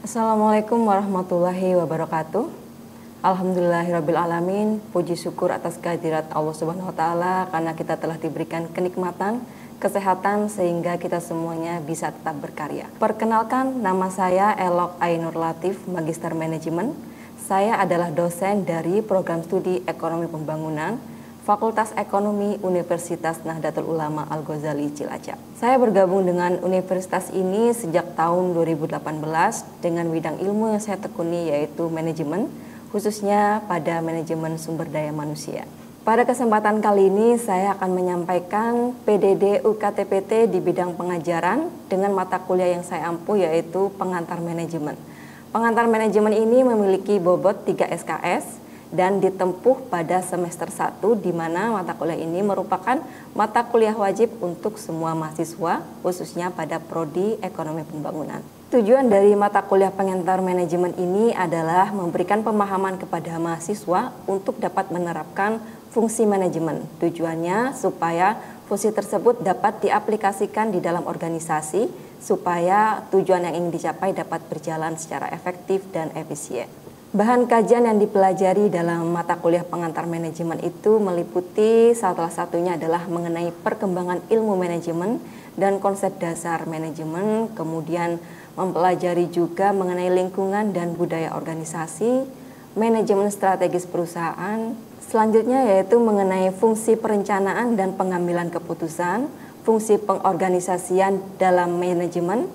Assalamualaikum warahmatullahi wabarakatuh. Alhamdulillahirrabbilalamin. Puji syukur atas kehadirat Allah Subhanahu wa Ta'ala karena kita telah diberikan kenikmatan, kesehatan sehingga kita semuanya bisa tetap berkarya. Perkenalkan, nama saya Elok Ainur Latif, Magister Manajemen. Saya adalah dosen dari Program Studi Ekonomi Pembangunan Fakultas Ekonomi Universitas Nahdlatul Ulama Al-Ghazali Cilacap. Saya bergabung dengan universitas ini sejak tahun 2018 dengan bidang ilmu yang saya tekuni yaitu manajemen, khususnya pada manajemen sumber daya manusia. Pada kesempatan kali ini saya akan menyampaikan PDD UKTPT di bidang pengajaran dengan mata kuliah yang saya ampu yaitu pengantar manajemen. Pengantar manajemen ini memiliki bobot 3 SKS dan ditempuh pada semester 1 di mana mata kuliah ini merupakan mata kuliah wajib untuk semua mahasiswa khususnya pada prodi Ekonomi Pembangunan. Tujuan dari mata kuliah pengantar manajemen ini adalah memberikan pemahaman kepada mahasiswa untuk dapat menerapkan fungsi manajemen. Tujuannya supaya fungsi tersebut dapat diaplikasikan di dalam organisasi supaya tujuan yang ingin dicapai dapat berjalan secara efektif dan efisien. Bahan kajian yang dipelajari dalam mata kuliah pengantar manajemen itu meliputi salah satunya adalah mengenai perkembangan ilmu manajemen dan konsep dasar manajemen, kemudian mempelajari juga mengenai lingkungan dan budaya organisasi, manajemen strategis perusahaan, selanjutnya yaitu mengenai fungsi perencanaan dan pengambilan keputusan, fungsi pengorganisasian dalam manajemen.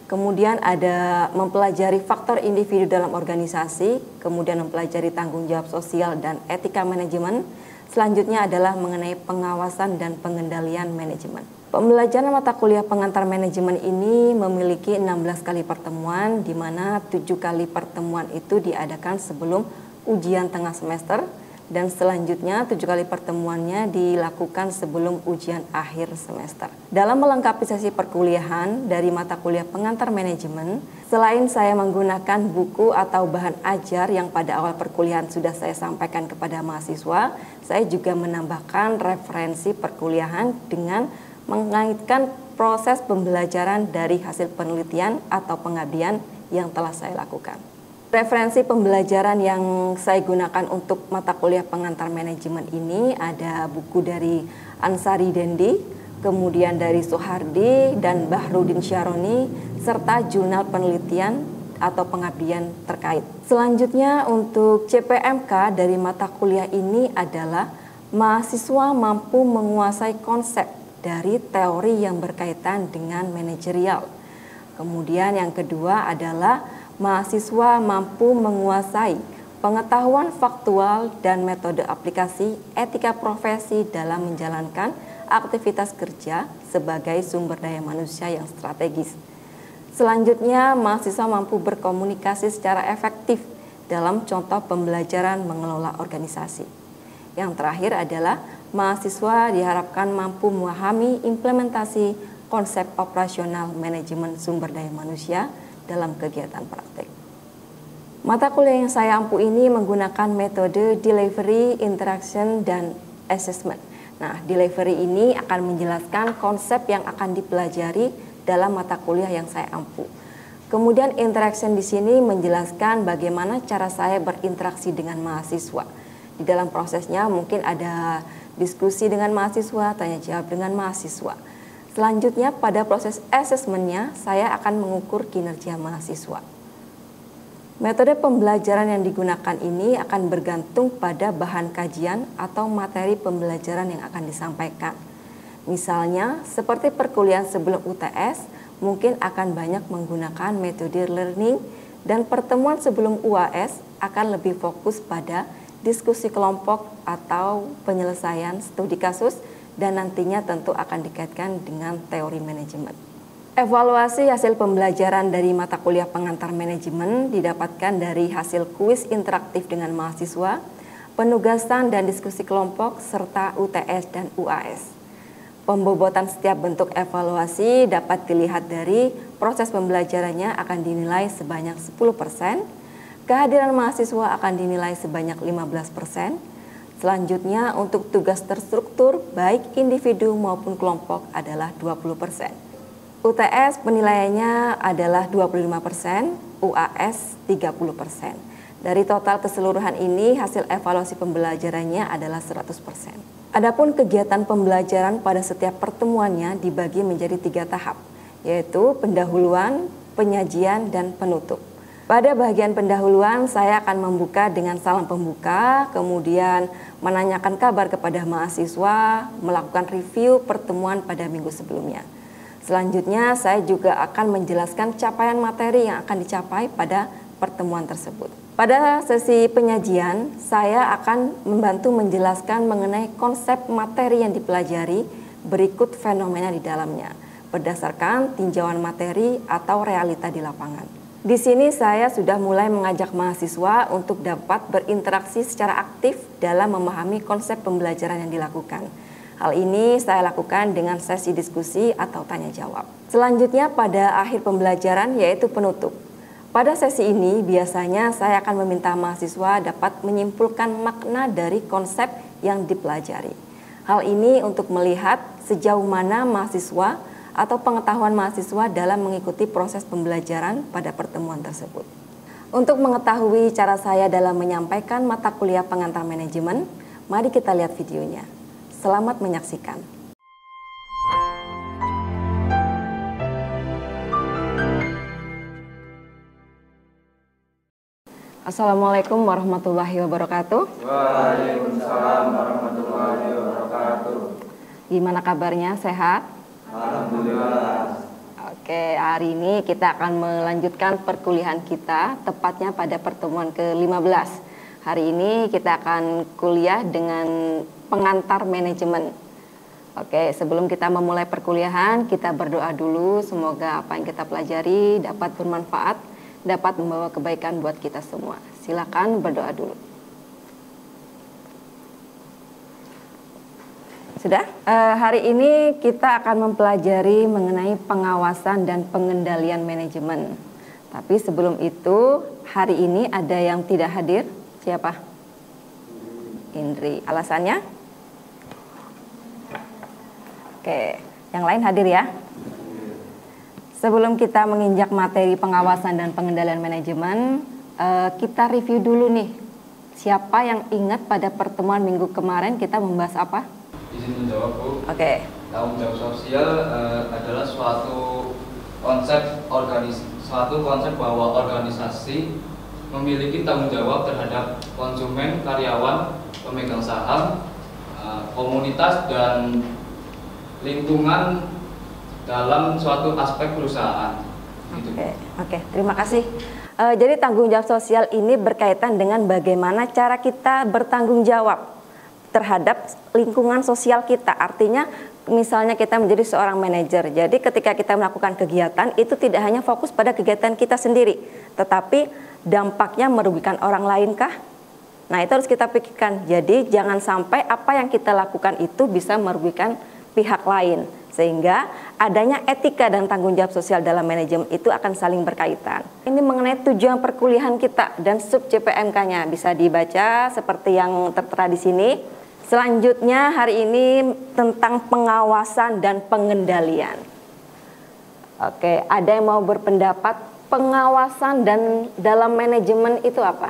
Kemudian ada mempelajari faktor individu dalam organisasi, kemudian mempelajari tanggung jawab sosial dan etika manajemen. Selanjutnya adalah mengenai pengawasan dan pengendalian manajemen. Pembelajaran mata kuliah pengantar manajemen ini memiliki 16 kali pertemuan, di mana 7 kali pertemuan itu diadakan sebelum ujian tengah semester, dan selanjutnya 7 kali pertemuannya dilakukan sebelum ujian akhir semester. Dalam melengkapi sesi perkuliahan dari mata kuliah pengantar manajemen, selain saya menggunakan buku atau bahan ajar yang pada awal perkuliahan sudah saya sampaikan kepada mahasiswa, saya juga menambahkan referensi perkuliahan dengan mengaitkan proses pembelajaran dari hasil penelitian atau pengabdian yang telah saya lakukan. Referensi pembelajaran yang saya gunakan untuk mata kuliah pengantar manajemen ini ada buku dari Ansari Dendi, kemudian dari Soehardi dan Bahrudin Syaroni, serta jurnal penelitian atau pengabdian terkait. Selanjutnya untuk CPMK dari mata kuliah ini adalah mahasiswa mampu menguasai konsep dari teori yang berkaitan dengan manajerial. Kemudian yang kedua adalah mahasiswa mampu menguasai pengetahuan faktual dan metode aplikasi etika profesi dalam menjalankan aktivitas kerja sebagai sumber daya manusia yang strategis. Selanjutnya, mahasiswa mampu berkomunikasi secara efektif dalam contoh pembelajaran mengelola organisasi. Yang terakhir adalah mahasiswa diharapkan mampu memahami implementasi konsep operasional manajemen sumber daya manusia dalam kegiatan praktek. Mata kuliah yang saya ampu ini menggunakan metode delivery, interaction, dan assessment. Nah, delivery ini akan menjelaskan konsep yang akan dipelajari dalam mata kuliah yang saya ampu. Kemudian interaction di sini menjelaskan bagaimana cara saya berinteraksi dengan mahasiswa. Di dalam prosesnya mungkin ada diskusi dengan mahasiswa, tanya jawab dengan mahasiswa. Selanjutnya pada proses asesmennya saya akan mengukur kinerja mahasiswa. Metode pembelajaran yang digunakan ini akan bergantung pada bahan kajian atau materi pembelajaran yang akan disampaikan. Misalnya seperti perkuliahan sebelum UTS mungkin akan banyak menggunakan metode learning dan pertemuan sebelum UAS akan lebih fokus pada diskusi kelompok atau penyelesaian studi kasus dan nantinya tentu akan dikaitkan dengan teori manajemen. Evaluasi hasil pembelajaran dari mata kuliah pengantar manajemen didapatkan dari hasil kuis interaktif dengan mahasiswa, penugasan dan diskusi kelompok, serta UTS dan UAS. Pembobotan setiap bentuk evaluasi dapat dilihat dari proses pembelajarannya akan dinilai sebanyak 10%, kehadiran mahasiswa akan dinilai sebanyak 15%, selanjutnya untuk tugas terstruktur baik individu maupun kelompok adalah 20%. UTS penilaiannya adalah 25%, UAS 30%. Dari total keseluruhan ini, hasil evaluasi pembelajarannya adalah 100%. Adapun kegiatan pembelajaran pada setiap pertemuannya dibagi menjadi 3 tahap, yaitu pendahuluan, penyajian, dan penutup. Pada bagian pendahuluan, saya akan membuka dengan salam pembuka, kemudian menanyakan kabar kepada mahasiswa, melakukan review pertemuan pada minggu sebelumnya. Selanjutnya, saya juga akan menjelaskan capaian materi yang akan dicapai pada pertemuan tersebut. Pada sesi penyajian, saya akan membantu menjelaskan mengenai konsep materi yang dipelajari, berikut fenomena di dalamnya, berdasarkan tinjauan materi atau realita di lapangan. Di sini saya sudah mulai mengajak mahasiswa untuk dapat berinteraksi secara aktif dalam memahami konsep pembelajaran yang dilakukan. Hal ini saya lakukan dengan sesi diskusi atau tanya jawab. Selanjutnya pada akhir pembelajaran yaitu penutup. Pada sesi ini biasanya saya akan meminta mahasiswa dapat menyimpulkan makna dari konsep yang dipelajari. Hal ini untuk melihat sejauh mana mahasiswa atau pengetahuan mahasiswa dalam mengikuti proses pembelajaran pada pertemuan tersebut. Untuk mengetahui cara saya dalam menyampaikan mata kuliah pengantar manajemen, mari kita lihat videonya. Selamat menyaksikan. Assalamualaikum warahmatullahi wabarakatuh. Waalaikumsalam warahmatullahi wabarakatuh. Gimana kabarnya? Sehat? Alhamdulillah. Oke, hari ini kita akan melanjutkan perkuliahan kita, tepatnya pada pertemuan ke-15. Hari ini kita akan kuliah dengan pengantar manajemen. Oke, sebelum kita memulai perkuliahan, kita berdoa dulu. Semoga apa yang kita pelajari dapat bermanfaat, dapat membawa kebaikan buat kita semua. Silakan berdoa dulu. Sudah? Hari ini kita akan mempelajari mengenai pengawasan dan pengendalian manajemen. Tapi sebelum itu, hari ini ada yang tidak hadir. Siapa? Indri. Alasannya? Oke, yang lain hadir ya. Sebelum kita menginjak materi pengawasan dan pengendalian manajemen, kita review dulu nih. Siapa yang ingat pada pertemuan minggu kemarin kita membahas apa? Izin menjawab, Bu. Oke. Tanggung jawab sosial adalah suatu konsep bahwa organisasi memiliki tanggung jawab terhadap konsumen, karyawan, pemegang saham, komunitas dan lingkungan dalam suatu aspek perusahaan. Gitu. Oke, terima kasih. Jadi tanggung jawab sosial ini berkaitan dengan bagaimana cara kita bertanggung jawab terhadap lingkungan sosial kita. Artinya misalnya kita menjadi seorang manajer. Jadi ketika kita melakukan kegiatan itu tidak hanya fokus pada kegiatan kita sendiri, tetapi dampaknya merugikan orang lain kah? Nah, itu harus kita pikirkan. Jadi jangan sampai apa yang kita lakukan itu bisa merugikan pihak lain. Sehingga adanya etika dan tanggung jawab sosial dalam manajemen itu akan saling berkaitan. Ini mengenai tujuan perkuliahan kita dan sub CPMK-nya bisa dibaca seperti yang tertera di sini. Selanjutnya hari ini tentang pengawasan dan pengendalian. Oke, ada yang mau berpendapat pengawasan dan dalam manajemen itu apa?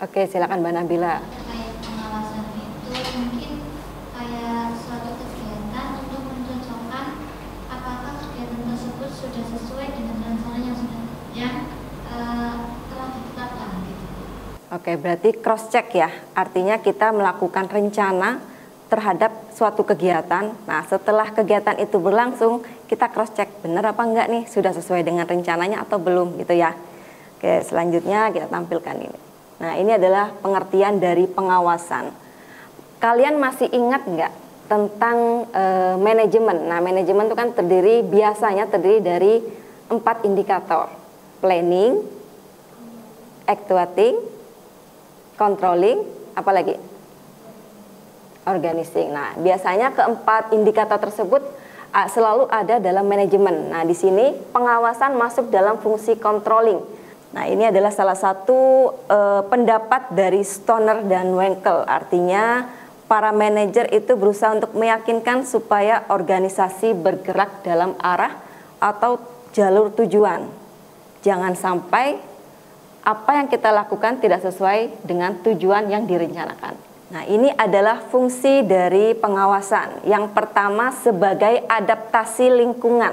Oke, silakan Mbak Nabila. Kayak pengawasan itu mungkin kayak suatu kegiatan untuk mencocokkan apakah kegiatan tersebut sudah sesuai dengan rencana yang telah ditetapkan. Oke, berarti cross check ya. Artinya kita melakukan rencana terhadap suatu kegiatan. Nah, setelah kegiatan itu berlangsung, kita cross check benar apa enggak nih, sudah sesuai dengan rencananya atau belum gitu ya. Oke, selanjutnya kita tampilkan ini. Nah, ini adalah pengertian dari pengawasan. Kalian masih ingat enggak tentang manajemen? Nah, manajemen itu kan biasanya terdiri dari 4 indikator. Planning, actuating, controlling, apalagi? Organizing. Nah, biasanya keempat indikator tersebut selalu ada dalam manajemen. Nah, di sini pengawasan masuk dalam fungsi controlling. Nah, ini adalah salah satu pendapat dari Stoner dan Wankel. Artinya, para manajer itu berusaha untuk meyakinkan supaya organisasi bergerak dalam arah atau jalur tujuan. Jangan sampai apa yang kita lakukan tidak sesuai dengan tujuan yang direncanakan. Nah, ini adalah fungsi dari pengawasan. Yang pertama sebagai adaptasi lingkungan.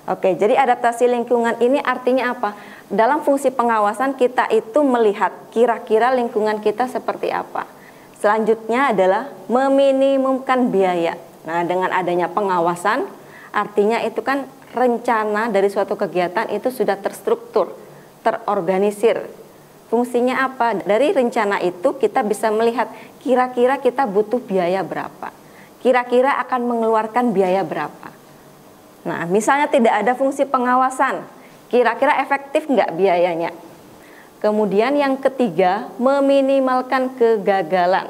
Oke, jadi adaptasi lingkungan ini artinya apa? Dalam fungsi pengawasan kita itu melihat kira-kira lingkungan kita seperti apa. Selanjutnya adalah meminimumkan biaya. Nah, dengan adanya pengawasan, artinya itu kan rencana dari suatu kegiatan itu sudah terstruktur, terorganisir. Fungsinya apa? Dari rencana itu kita bisa melihat kira-kira kita butuh biaya berapa. Kira-kira akan mengeluarkan biaya berapa. Nah, misalnya tidak ada fungsi pengawasan, kira-kira efektif nggak biayanya? Kemudian yang ketiga, meminimalkan kegagalan.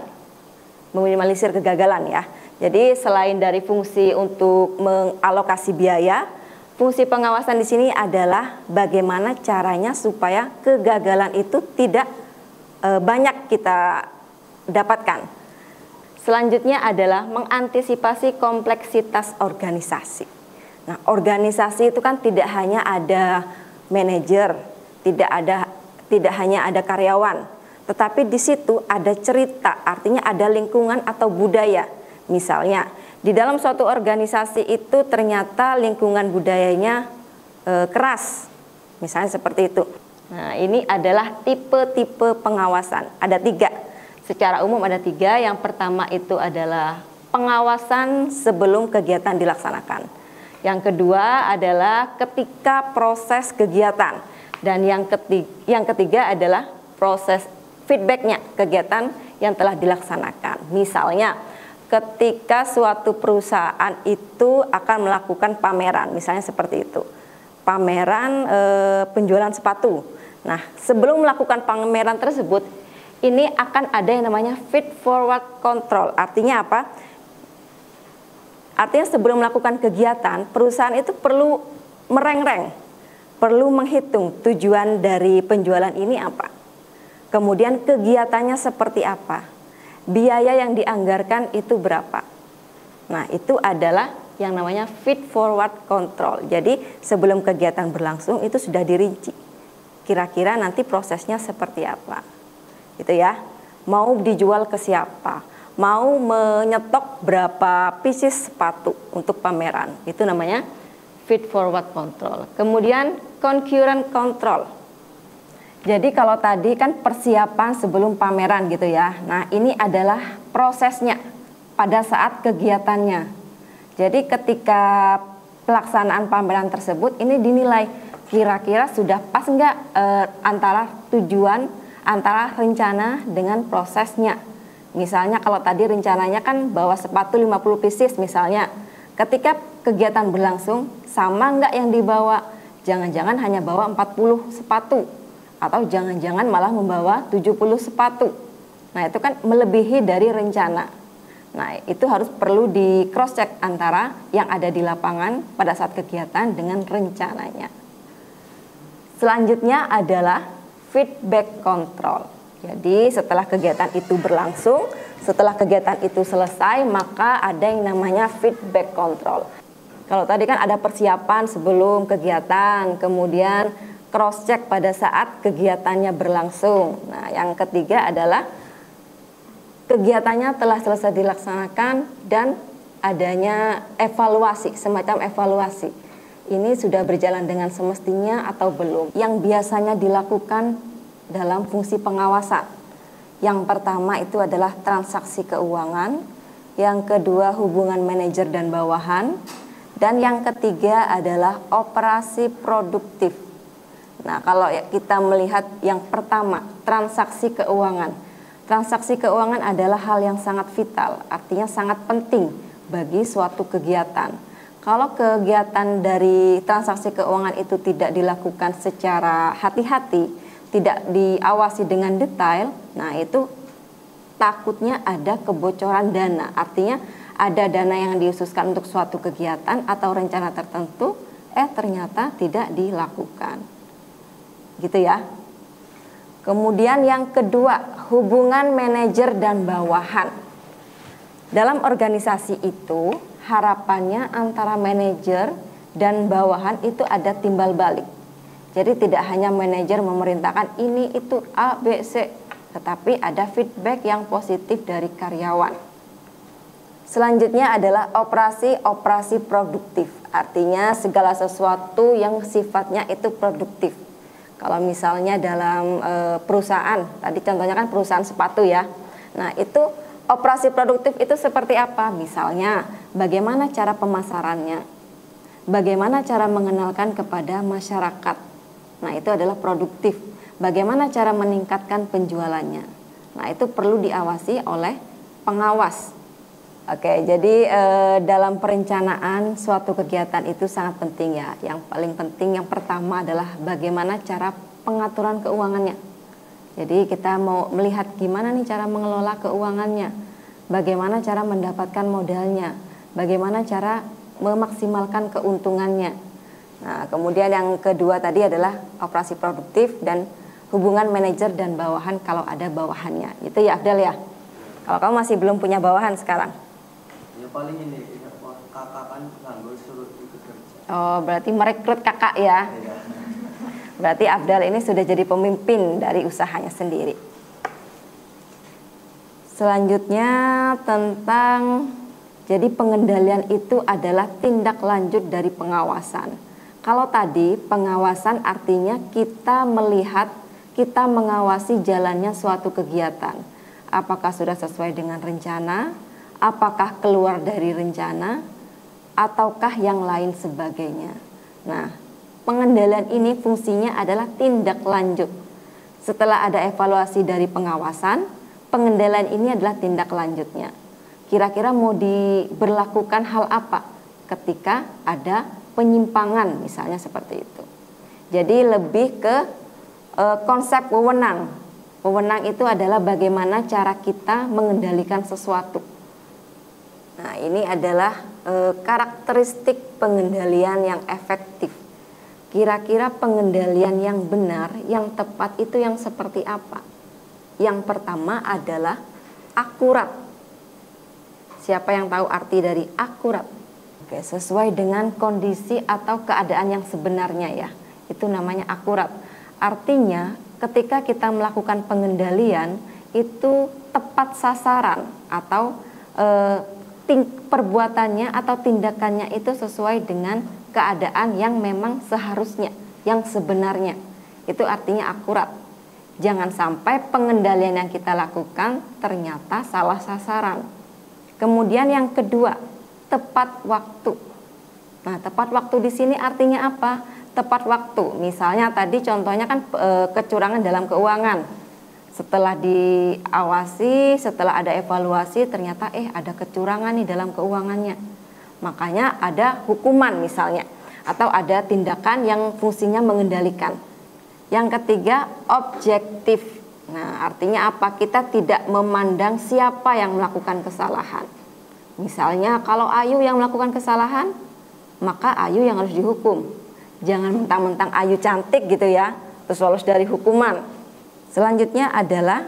Meminimalisir kegagalan ya. Jadi selain dari fungsi untuk mengalokasi biaya, fungsi pengawasan di sini adalah bagaimana caranya supaya kegagalan itu tidak banyak kita dapatkan. Selanjutnya adalah mengantisipasi kompleksitas organisasi. Nah, organisasi itu kan tidak hanya ada manajer, tidak hanya ada karyawan, tetapi di situ ada cerita, artinya ada lingkungan atau budaya. Misalnya, di dalam suatu organisasi itu ternyata lingkungan budayanya keras, misalnya seperti itu. Nah, ini adalah tipe-tipe pengawasan. Ada 3, secara umum ada 3. Yang pertama itu adalah pengawasan sebelum kegiatan dilaksanakan. Yang kedua adalah ketika proses kegiatan. Dan yang ketiga adalah proses feedbacknya kegiatan yang telah dilaksanakan. Misalnya, ketika suatu perusahaan itu akan melakukan pameran, misalnya seperti itu, pameran penjualan sepatu. Nah, sebelum melakukan pameran tersebut, ini akan ada yang namanya feed forward control. Artinya apa? Artinya sebelum melakukan kegiatan, perusahaan itu perlu merengreng, perlu menghitung tujuan dari penjualan ini apa. Kemudian kegiatannya seperti apa. Biaya yang dianggarkan itu berapa. Nah, itu adalah yang namanya feed forward control. Jadi sebelum kegiatan berlangsung itu sudah dirinci. Kira-kira nanti prosesnya seperti apa. Gitu ya. Mau dijual ke siapa? Mau menyetok berapa pieces sepatu untuk pameran. Itu namanya feed forward control. Kemudian concurrent control. Jadi kalau tadi kan persiapan sebelum pameran gitu ya. Nah, ini adalah prosesnya pada saat kegiatannya. Jadi ketika pelaksanaan pameran tersebut ini dinilai kira-kira sudah pas nggak antara tujuan, antara rencana dengan prosesnya. Misalnya kalau tadi rencananya kan bawa sepatu 50 pieces misalnya. Ketika kegiatan berlangsung sama nggak yang dibawa? Jangan-jangan hanya bawa 40 sepatu. Atau jangan-jangan malah membawa 70 sepatu. Nah, itu kan melebihi dari rencana. Nah, itu harus perlu di cross check antara yang ada di lapangan pada saat kegiatan dengan rencananya. Selanjutnya adalah feedback control. Jadi setelah kegiatan itu berlangsung, setelah kegiatan itu selesai, maka ada yang namanya feedback control. Kalau tadi kan ada persiapan sebelum kegiatan, kemudian cross check pada saat kegiatannya berlangsung. Nah, yang ketiga adalah kegiatannya telah selesai dilaksanakan dan adanya evaluasi, semacam evaluasi. Ini sudah berjalan dengan semestinya atau belum? Yang biasanya dilakukan dalam fungsi pengawasan. Yang pertama itu adalah transaksi keuangan, yang kedua hubungan manajer dan bawahan, dan yang ketiga adalah operasi produktif. Nah, kalau kita melihat yang pertama, transaksi keuangan. Transaksi keuangan adalah hal yang sangat vital, artinya sangat penting bagi suatu kegiatan. Kalau kegiatan dari transaksi keuangan itu tidak dilakukan secara hati-hati, tidak diawasi dengan detail, nah itu takutnya ada kebocoran dana. Artinya ada dana yang diususkan untuk suatu kegiatan atau rencana tertentu, ternyata tidak dilakukan. Gitu ya. Kemudian yang kedua, hubungan manajer dan bawahan. Dalam organisasi itu, harapannya antara manajer dan bawahan itu ada timbal balik. Jadi tidak hanya manajer memerintahkan ini itu A, B, C, tetapi ada feedback yang positif dari karyawan. Selanjutnya adalah operasi produktif. Artinya segala sesuatu yang sifatnya itu produktif. Kalau misalnya dalam perusahaan, tadi contohnya kan perusahaan sepatu ya. Nah itu operasi produktif itu seperti apa? Misalnya bagaimana cara pemasarannya, bagaimana cara mengenalkan kepada masyarakat. Nah itu adalah produktif. Bagaimana cara meningkatkan penjualannya. Nah itu perlu diawasi oleh pengawas. Oke, jadi dalam perencanaan suatu kegiatan itu sangat penting ya. Yang paling penting yang pertama adalah bagaimana cara pengaturan keuangannya. Jadi kita mau melihat gimana nih cara mengelola keuangannya, bagaimana cara mendapatkan modalnya, bagaimana cara memaksimalkan keuntungannya. Nah, kemudian yang kedua tadi adalah operasi produktif dan hubungan manajer dan bawahan kalau ada bawahannya. Itu ya Afdal ya. Kalau kamu masih belum punya bawahan sekarang. Ya paling ini kakak kan nganggur suruh ikut kerja. Oh, berarti merekrut kakak ya. Iya. Berarti Afdal ini sudah jadi pemimpin dari usahanya sendiri. Selanjutnya tentang jadi pengendalian itu adalah tindak lanjut dari pengawasan. Kalau tadi pengawasan artinya kita melihat, kita mengawasi jalannya suatu kegiatan. Apakah sudah sesuai dengan rencana, apakah keluar dari rencana, ataukah yang lain sebagainya. Nah, pengendalian ini fungsinya adalah tindak lanjut. Setelah ada evaluasi dari pengawasan, pengendalian ini adalah tindak lanjutnya. Kira-kira mau diberlakukan hal apa ketika ada penyimpangan misalnya seperti itu. Jadi lebih ke konsep wewenang. Wewenang itu adalah bagaimana cara kita mengendalikan sesuatu. Nah, ini adalah karakteristik pengendalian yang efektif. Kira-kira pengendalian yang benar, yang tepat itu yang seperti apa? Yang pertama adalah akurat. Siapa yang tahu arti dari akurat? Oke, sesuai dengan kondisi atau keadaan yang sebenarnya ya. Itu namanya akurat. Artinya ketika kita melakukan pengendalian itu tepat sasaran atau perbuatannya atau tindakannya itu sesuai dengan keadaan yang memang seharusnya, yang sebenarnya. Itu artinya akurat. Jangan sampai pengendalian yang kita lakukan ternyata salah sasaran. Kemudian yang kedua, tepat waktu. Nah, tepat waktu di sini artinya apa? Tepat waktu. Misalnya tadi contohnya kan kecurangan dalam keuangan. Setelah diawasi, setelah ada evaluasi, ternyata ada kecurangan nih dalam keuangannya. Makanya ada hukuman misalnya, atau ada tindakan yang fungsinya mengendalikan. Yang ketiga, objektif. Nah, artinya apa? Kita tidak memandang siapa yang melakukan kesalahan. Misalnya kalau Ayu yang melakukan kesalahan, maka Ayu yang harus dihukum. Jangan mentang-mentang Ayu cantik gitu ya, terus lolos dari hukuman. Selanjutnya adalah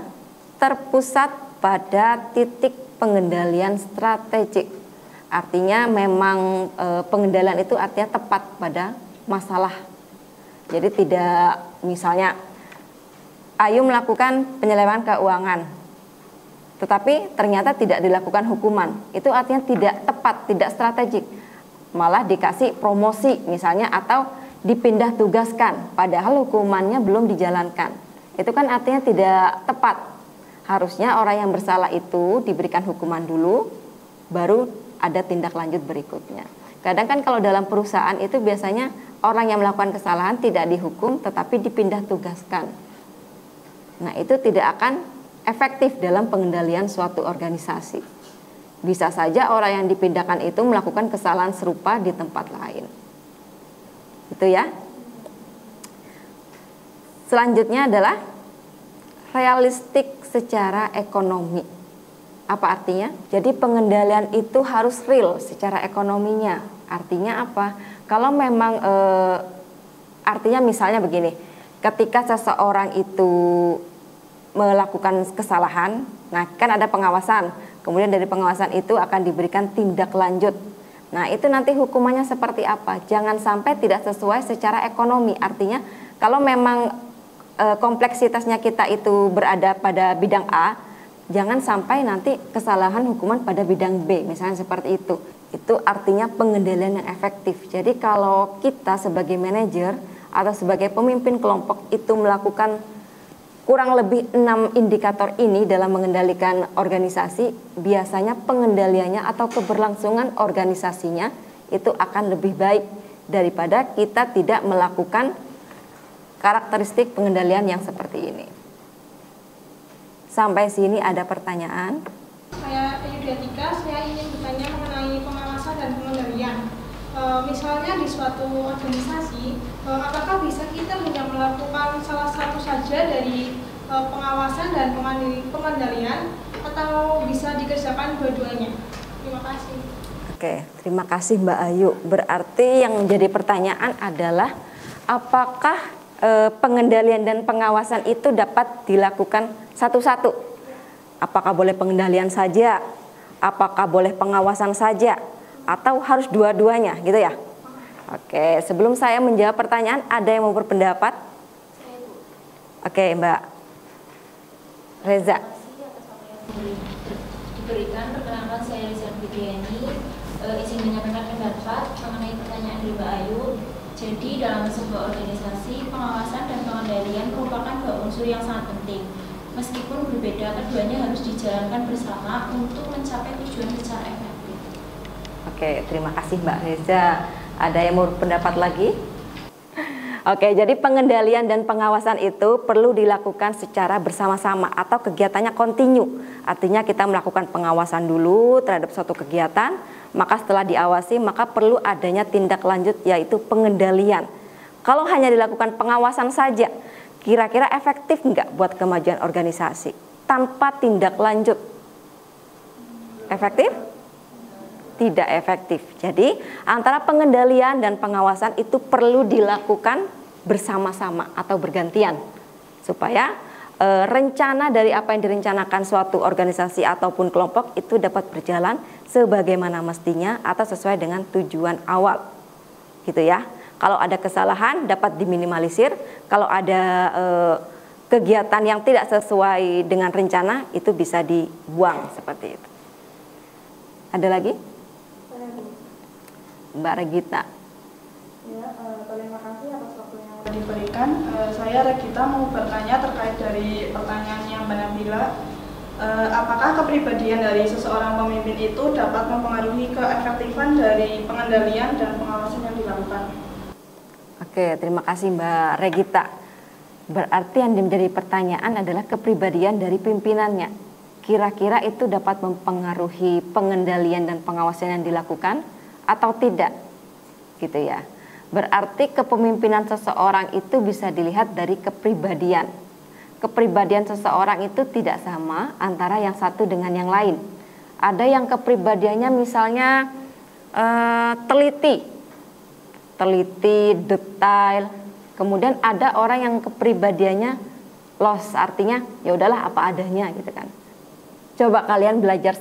terpusat pada titik pengendalian strategik. Artinya memang pengendalian itu artinya tepat pada masalah. Jadi tidak misalnya Ayu melakukan penyelewengan keuangan, tetapi ternyata tidak dilakukan hukuman. Itu artinya tidak tepat, tidak strategik. Malah dikasih promosi misalnya atau dipindah tugaskan, padahal hukumannya belum dijalankan. Itu kan artinya tidak tepat. Harusnya orang yang bersalah itu diberikan hukuman dulu, baru ada tindak lanjut berikutnya. Kadang kan kalau dalam perusahaan itu biasanya orang yang melakukan kesalahan tidak dihukum tetapi dipindah tugaskan. Nah, itu tidak akan efektif dalam pengendalian suatu organisasi. Bisa saja orang yang dipindahkan itu melakukan kesalahan serupa di tempat lain. Itu ya. Selanjutnya adalah realistik secara ekonomi. Apa artinya? Jadi pengendalian itu harus real secara ekonominya. Artinya apa? Kalau memang artinya misalnya begini, ketika seseorang itu melakukan kesalahan, nah kan ada pengawasan, kemudian dari pengawasan itu akan diberikan tindak lanjut. Nah itu nanti hukumannya seperti apa? Jangan sampai tidak sesuai secara ekonomi. Artinya Kalau memang kompleksitasnya kita itu berada pada bidang A, jangan sampai nanti kesalahan hukuman pada bidang B, misalnya seperti itu. Itu artinya pengendalian yang efektif. Jadi kalau kita sebagai manajer atau sebagai pemimpin kelompok itu melakukan kurang lebih 6 indikator ini dalam mengendalikan organisasi, biasanya pengendaliannya atau keberlangsungan organisasinya itu akan lebih baik daripada kita tidak melakukan karakteristik pengendalian yang seperti ini. Sampai sini ada pertanyaan? Saya Yudiatika, saya ingin bertanya mengenai pengawasan dan pengendalian. Misalnya di suatu organisasi, apakah bisa kita hanya melakukan salah satu saja dari pengawasan dan pengendalian, atau bisa dikerjakan dua-duanya? Terima kasih. Oke, terima kasih Mbak Ayu. Berarti yang menjadi pertanyaan adalah apakah pengendalian dan pengawasan itu dapat dilakukan satu-satu? Apakah boleh pengendalian saja? Apakah boleh pengawasan saja? Atau harus dua-duanya gitu ya? Oke, sebelum saya menjawab pertanyaan, ada yang mau berpendapat? Oke, Mbak Reza. Diberikan, perkenalkan saya Rizal Fitriani, izin menyampaikan pendapat mengenai pertanyaan dari Mbak Ayu. Jadi dalam sebuah organisasi, pengawasan dan pengendalian merupakan dua unsur yang sangat penting. Meskipun berbeda, keduanya harus dijalankan bersama untuk mencapai tujuan secara efektif. Oke, terima kasih Mbak Reza. Ada yang mau pendapat lagi? Oke, jadi pengendalian dan pengawasan itu perlu dilakukan secara bersama-sama atau kegiatannya kontinu. Artinya kita melakukan pengawasan dulu terhadap suatu kegiatan, maka setelah diawasi maka perlu adanya tindak lanjut yaitu pengendalian. Kalau hanya dilakukan pengawasan saja, kira-kira efektif nggak buat kemajuan organisasi tanpa tindak lanjut? Efektif? Tidak efektif. Jadi antara pengendalian dan pengawasan itu perlu dilakukan bersama-sama atau bergantian supaya rencana dari apa yang direncanakan suatu organisasi ataupun kelompok itu dapat berjalan sebagaimana mestinya atau sesuai dengan tujuan awal, gitu ya. Kalau ada kesalahan dapat diminimalisir, kalau ada kegiatan yang tidak sesuai dengan rencana itu bisa dibuang seperti itu. Ada lagi? Mbak Regita. Ya, terima kasih atas waktu yang sudah diberikan. Saya Regita mau bertanya terkait dari pertanyaannya Mbak Nabila. Apakah kepribadian dari seseorang pemimpin itu dapat mempengaruhi keefektifan dari pengendalian dan pengawasan yang dilakukan? Oke, terima kasih Mbak Regita. Berarti yang menjadi pertanyaan adalah kepribadian dari pimpinannya. Kira-kira itu dapat mempengaruhi pengendalian dan pengawasan yang dilakukan atau tidak, gitu ya. Berarti kepemimpinan seseorang itu bisa dilihat dari kepribadian. Kepribadian seseorang itu tidak sama antara yang satu dengan yang lain. Ada yang kepribadiannya misalnya teliti, detail. Kemudian ada orang yang kepribadiannya los, artinya ya udahlah apa adanya, gitu kan. Coba kalian belajar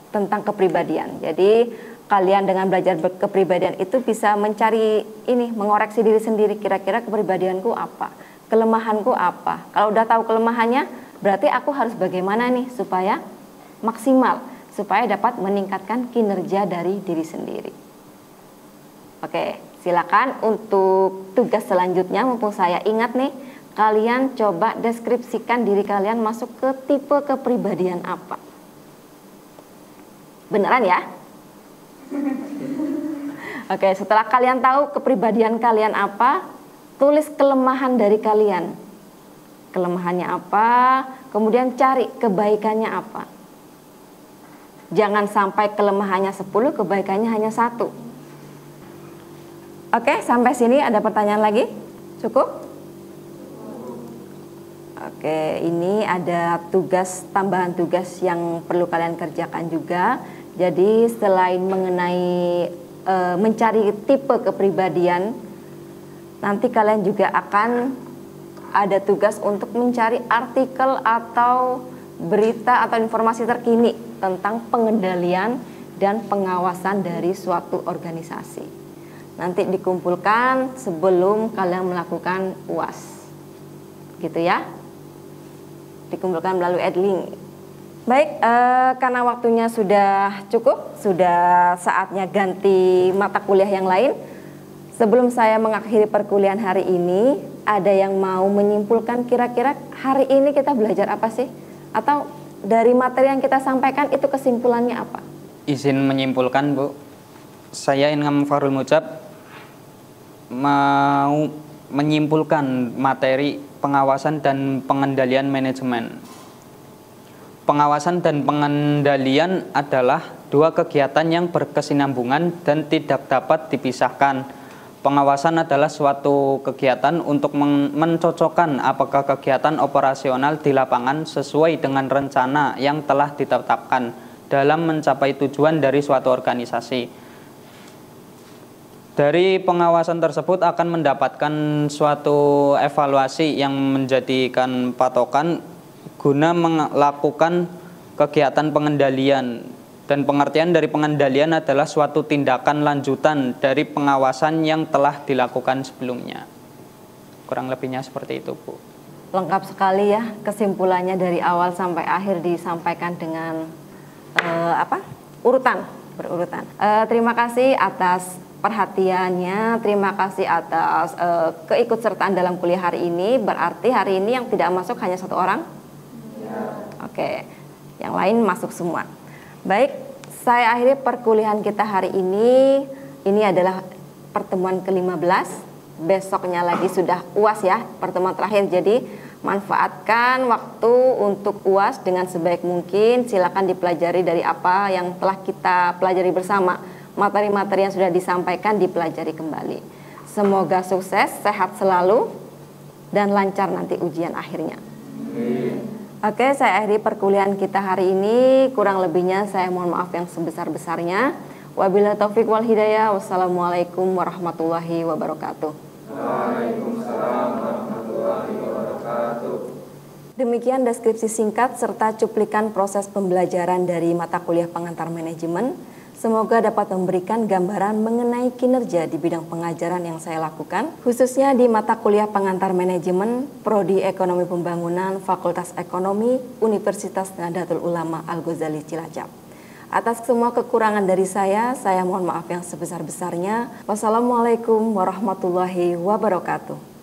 tentang kepribadian. Jadi kalian dengan belajar kepribadian itu bisa mencari ini, mengoreksi diri sendiri, kira-kira kepribadianku apa, kelemahanku apa. Kalau udah tahu kelemahannya, berarti aku harus bagaimana nih supaya maksimal, supaya dapat meningkatkan kinerja dari diri sendiri. Oke, silakan untuk tugas selanjutnya, mumpung saya ingat nih, kalian coba deskripsikan diri kalian masuk ke tipe kepribadian apa. Beneran ya? Oke, setelah kalian tahu kepribadian kalian apa, tulis kelemahan dari kalian. Kelemahannya apa, kemudian cari kebaikannya apa. Jangan sampai kelemahannya 10, kebaikannya hanya 1. Oke, sampai sini ada pertanyaan lagi? Cukup? Oke, ini ada tambahan tugas yang perlu kalian kerjakan juga. Jadi selain mengenai mencari tipe kepribadian, nanti kalian juga akan ada tugas untuk mencari artikel atau berita atau informasi terkini tentang pengendalian dan pengawasan dari suatu organisasi. nanti dikumpulkan sebelum kalian melakukan UAS. Gitu ya. Dikumpulkan melalui adlink. Baik, karena waktunya sudah cukup, sudah saatnya ganti mata kuliah yang lain. Sebelum saya mengakhiri perkuliahan hari ini, ada yang mau menyimpulkan kira-kira hari ini kita belajar apa sih? Atau dari materi yang kita sampaikan itu kesimpulannya apa? Izin menyimpulkan, Bu. Saya Ingam Farul Mucab mau menyimpulkan materi pengawasan dan pengendalian manajemen. Pengawasan dan pengendalian adalah dua kegiatan yang berkesinambungan dan tidak dapat dipisahkan. Pengawasan adalah suatu kegiatan untuk mencocokkan apakah kegiatan operasional di lapangan sesuai dengan rencana yang telah ditetapkan dalam mencapai tujuan dari suatu organisasi. Dari pengawasan tersebut akan mendapatkan suatu evaluasi yang menjadikan patokan guna melakukan kegiatan pengendalian. Dan pengertian dari pengendalian adalah suatu tindakan lanjutan dari pengawasan yang telah dilakukan sebelumnya. Kurang lebihnya seperti itu, Bu. Lengkap sekali ya kesimpulannya dari awal sampai akhir disampaikan dengan berurutan. Terima kasih atas perhatiannya, terima kasih atas keikutsertaan dalam kuliah hari ini. Berarti hari ini yang tidak masuk hanya satu orang? Ya. Oke, yang lain masuk semua. Baik, saya akhiri perkuliahan kita hari ini. Ini adalah pertemuan ke-15. Besoknya lagi sudah UAS ya, pertemuan terakhir. Jadi manfaatkan waktu untuk UAS dengan sebaik mungkin. Silakan dipelajari dari apa yang telah kita pelajari bersama. Materi-materi yang sudah disampaikan dipelajari kembali. Semoga sukses, sehat selalu, dan lancar nanti ujian akhirnya. Oke, saya akhiri perkuliahan kita hari ini. Kurang lebihnya saya mohon maaf yang sebesar-besarnya. Wabillahi taufiq wal hidayah. Wassalamualaikum warahmatullahi wabarakatuh. Waalaikumsalam warahmatullahi wabarakatuh. Demikian deskripsi singkat serta cuplikan proses pembelajaran dari mata kuliah pengantar manajemen. Semoga dapat memberikan gambaran mengenai kinerja di bidang pengajaran yang saya lakukan, khususnya di mata kuliah pengantar manajemen, Prodi Ekonomi Pembangunan, Fakultas Ekonomi, Universitas Nahdlatul Ulama Al-Ghazali Cilacap. Atas semua kekurangan dari saya mohon maaf yang sebesar-besarnya. Wassalamualaikum warahmatullahi wabarakatuh.